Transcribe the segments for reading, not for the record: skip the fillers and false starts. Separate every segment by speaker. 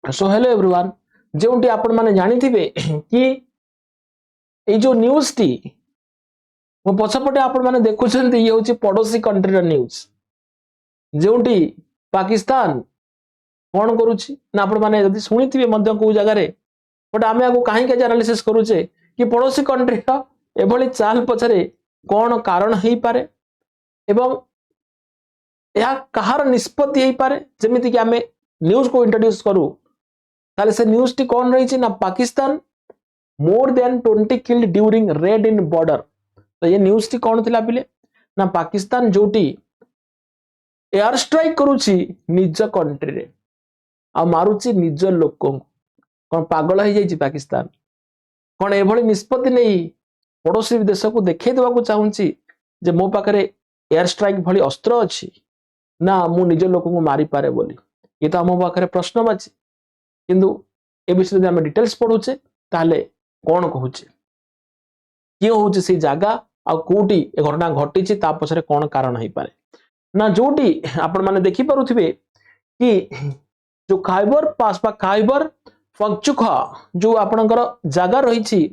Speaker 1: So hello everyone जोटी आपण माने जानिथिबे कि ए जो न्यूज टी मो पछपटे आपण माने देखुछन्ती ये होची पड़ोसी कंट्री रो न्यूज जोटी पाकिस्तान कोन करूची ना आपण माने जदी सुनिथिबे मध्य को जगह रे बट आमे आको काहे के एनालिसिस करूचे कि पड़ोसी कंट्री रो एभली चाल पछरे कोन कारण हेई पारे एवं या कहार निष्पत्ति हेई पारे जेमिति कि आमे न्यूज को इंट्रोड्यूस करू ताले से न्यूज टी कौन रही ना Pakistan more than 20 killed during raid in border. तो ये न्यूज टी कौन थिला पिले ना पाकिस्तान जोटी एयर स्ट्राइक करूची निज कंट्री रे आ मारुची निज लोक कौन पागल हो जाइए पाकिस्तान कौन एभली निष्पत्ति नहीं पड़ोसी देश को देखै देवा को चाहूची जे मो पाखरे एयर स्ट्राइक भली अस्त्र अछि ना मु निज लोक को मारी पारे बोली ये तो हम पाखरे प्रश्नवाची किंतु ए विषय में आम डिटेल्स पढ़ुचे ताले कौन कहूचे किए होचे से जगह आ कोटी ए घटना घटी ता पछरे कौन कारण है पारे ना जोटी आपण माने देखि पारुथिबे कि जो खाइबर पास बा खाइबर पख्तूनख्वा जो आपणकर जगह रही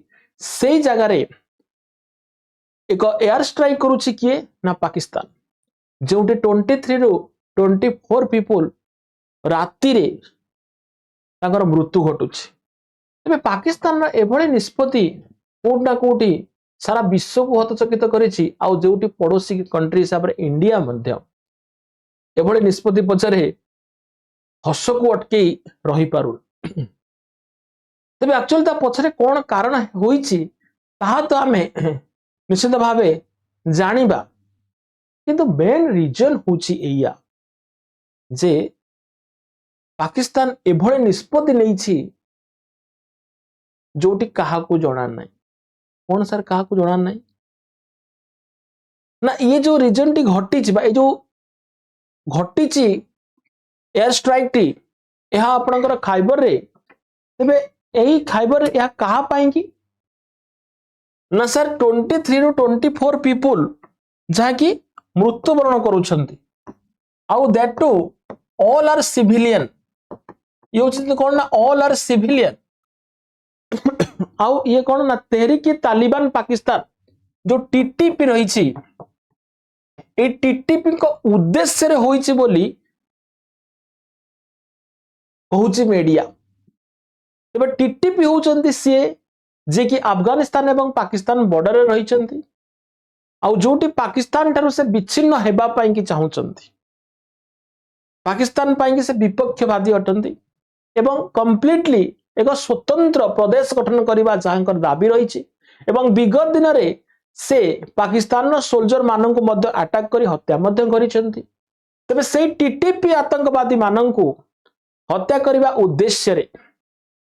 Speaker 1: से जगह रे एक एयर स्ट्राइक करूची किए ना पाकिस्तान जोटी 23 रु 24 पीपल राति रे ताकर मृत्यु घटुची तेबे पाकिस्तान एभली निष्पत्ति कोट ना कोटी सारा विश्व को हतचकित करिछि आ जोटी पड़ोसी कंट्री हिसाब रे इंडिया मध्य एभली निष्पत्ति पछरे हस को अटके रही पारु तेबे एक्चुअली ता पछरे कोन कारण होईछि ताहा तो आमे निश्चित भावे जानिबा किंतु मेन रीजन होछि एया जे पाकिस्तान एभली निष्पत्ति नहीं जोटी कहा को जना नहीं कौन सर कहा को जना नहीं ना ये जो रीजन टी घटी ये जो घटी एयर स्ट्राइक टी यह आपणकर खाइबर रे तेबे एही खाइबर यह कहा पाई कि ना सर 23 रु 24 पीपल जहाँकि मृत्युवरण करुछंती आउ that to all are civilian ये होची कौन ना ऑल आर सिविलियन आउ ये कौन ना तेहरीक तालिबान पाकिस्तान जो टीटीपी रही ए टीटीपी को उद्देश्य रे होईची बोली कहूची मीडिया तबे टीटीपी होचंती सीए जे कि अफगानिस्तान एवं पाकिस्तान बॉर्डर रे रहिचंती आउ जोटी पाकिस्तान ठारू से विच्छिन्न हेबा पाई कि चाहुचंती पाकिस्तान पाई कि से विपक्षवादी अटंती एवं कंप्लीटली एक स्वतंत्र प्रदेश गठन करबा जहाँकर दाबी रही एवं विगत दिन रे से पाकिस्तान सोल्जर मानन को मध्य अटैक करी हत्या मध्य करिसेंती तबे से टीटीपी आतंकवादी मानन को हत्या करबा उद्देश्य रे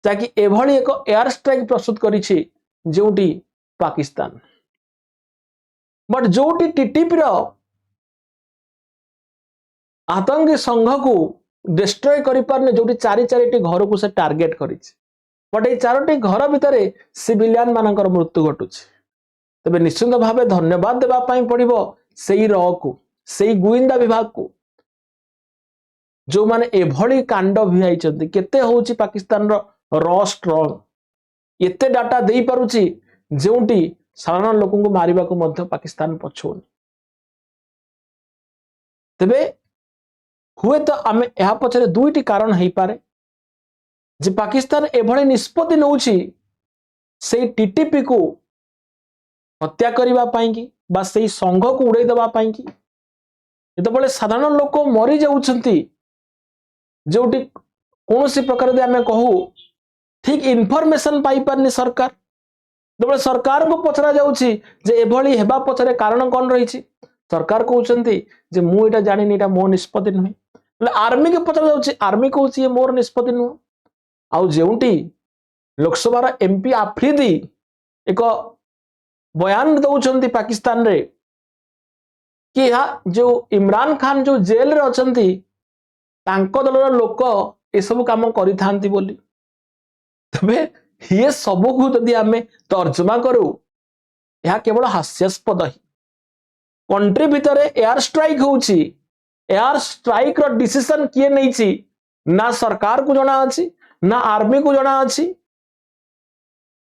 Speaker 1: ताकि एभली एक एयर स्ट्राइक प्रस्तुत करिछि जोटी पाकिस्तान बट जोटी टीटीपी रो आतंकी संघ को डिस्ट्रॉय करि पारने जोटी चारि चारिटी घर को से टार्गेट करिछि बट ए चारोटी घर भितरे सिविलियन मानकर मृत्यु घटुछि तबे निश्चित भावे धन्यवाद देबा पई पड़िबो सेई रॉ को सेई गुइंदा विभाग को जो माने एभली कांड भिआइचंती केते होउछि पाकिस्तान रॉ स्ट्रांग एते डाटा देई पारुछि जोटी साधारण लोकन को मारिबा को मध्य पाकिस्तान पछोनी तबे हुए तो आमे यह पछरे दुईटी कारण हेई पारे जे पाकिस्तान एभली निष्पत्ति नउछि से टीटीपी को हत्या करिबा पाई कि बा सेई संघ को उड़ै दबा पाई कि जेतबेले साधारण लोक मरि जाउछंती जोटी कोनोसी प्रकार दे आमे कहू ठीक इन्फॉर्मेशन पाई पारनी सरकार जेतबेले सरकार को पचरा जाउछि जे एभली हेबा पछरे कारण कोन रहिछि सरकार कहउछंती जे मु एटा जानिनी एटा मो निष्पत्ति नहै आर्मी के पचरा जाउछि आर्मी कहउछि ये मोर निष्पत्ति नुह आउ जेउटी लोकसभा एमपी आफरीदी एक बयान दउछंती पाकिस्तान रे कि यह जो इमरान खान जो जेल रे अछंती तांको दलर लोक ए सब काम करि थांती बोली तबे ये सब को जदि आमे तर्जमा करू यह केवल हास्यास्पद ही कंट्री भितर एयर स्ट्राइक होउछि एयर स्ट्राइक रो डिसीजन किए नहीं छी ना सरकार को जना अछि ना आर्मी को जना अच्छी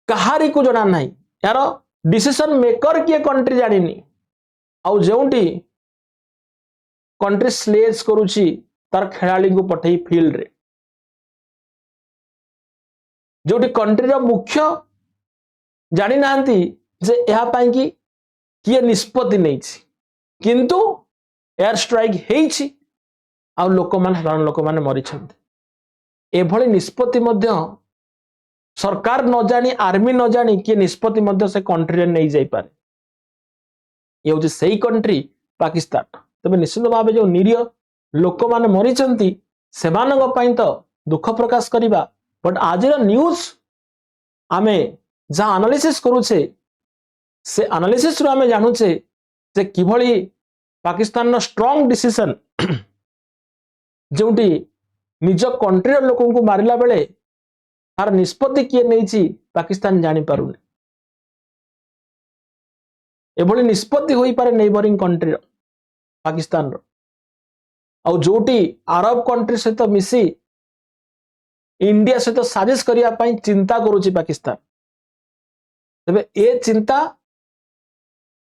Speaker 1: कहारी को जना नहीं यार डिसीजन मेकर किए कंट्री जानी आउ जोटी कंट्री स्लेज करुची तार खेलाड़ी को पठे फील्ड रे जोटी कंट्री रो मुख्य जानी नांती जे यहा पाई कि किए निष्पत्ति नहीं किंतु एयर स्ट्राइक हेइछि आ लोक मान साधारण लोक मान मरी एभली निष्पत्ति मध्य सरकार न जानी आर्मी न जानी किए निष्पत्ति मध्य से कंट्री रे नहीं जाई पारे ये होछि सेही कंट्री पाकिस्तान तबे निश्चित भाव जो निरीह लोक मान मरी सेमानक पई तो दुख प्रकाश करिबा बट आज न्यूज आमे जहाँ एनालिसिस करूछे से एनालिसिस रो आमे जानूछे जे किभली पाकिस्तान नो स्ट्रांग डिसीजन जोटी निज कंट्री लोकों को मारिला बेले तार निष्पत्ति किए नहीं पाकिस्तान जानी पारुनी एभली निष्पत्ति होई पारे नेबरिंग कंट्री पाकिस्तान रो आउ जोटी अरब कंट्री सहित मिसी इंडिया सहित साजिश करिया पई चिंता करूची पाकिस्तान तबे ए चिंता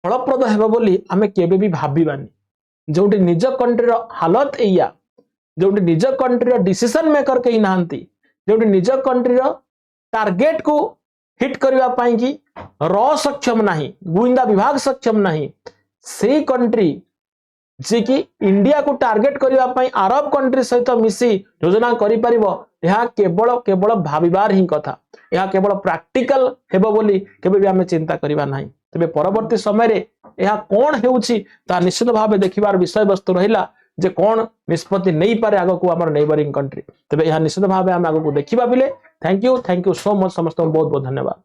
Speaker 1: फलप्रद हेबो बोली आमे केबे भी भाबिबानी जोटी निज कंट्री रो हालत एया जोटी निज कंट्री रो डिसीजन मेकर कहीं नांती जोटी निज कंट्री रो टारगेट को हिट करबा पई कि रॉ सक्षम नहीं गुइंदा विभाग सक्षम नहीं से कंट्री जे कि इंडिया को टार्गेट करबा पई अरब कंट्री सहित मिसी योजना करि परिबो यह केवल केवल भाबिबार ही कथा यह केवल प्रैक्टिकल हेबो बोली केबे भी आमे चिंता करिबा नाही तबे परवर्ती समय रे यह कोन हेउची ता निश्चित भाबे देखिबार विषय वस्तु रहिला जे कोन निष्पत्ति नहीं पारे आगो को हमर नेबरिंग कंट्री तबे यह निश्चित भाबे आमे आगो को देखिबा बिले थैंक यू सो मच समस्त बहुत बहुत धन्यवाद।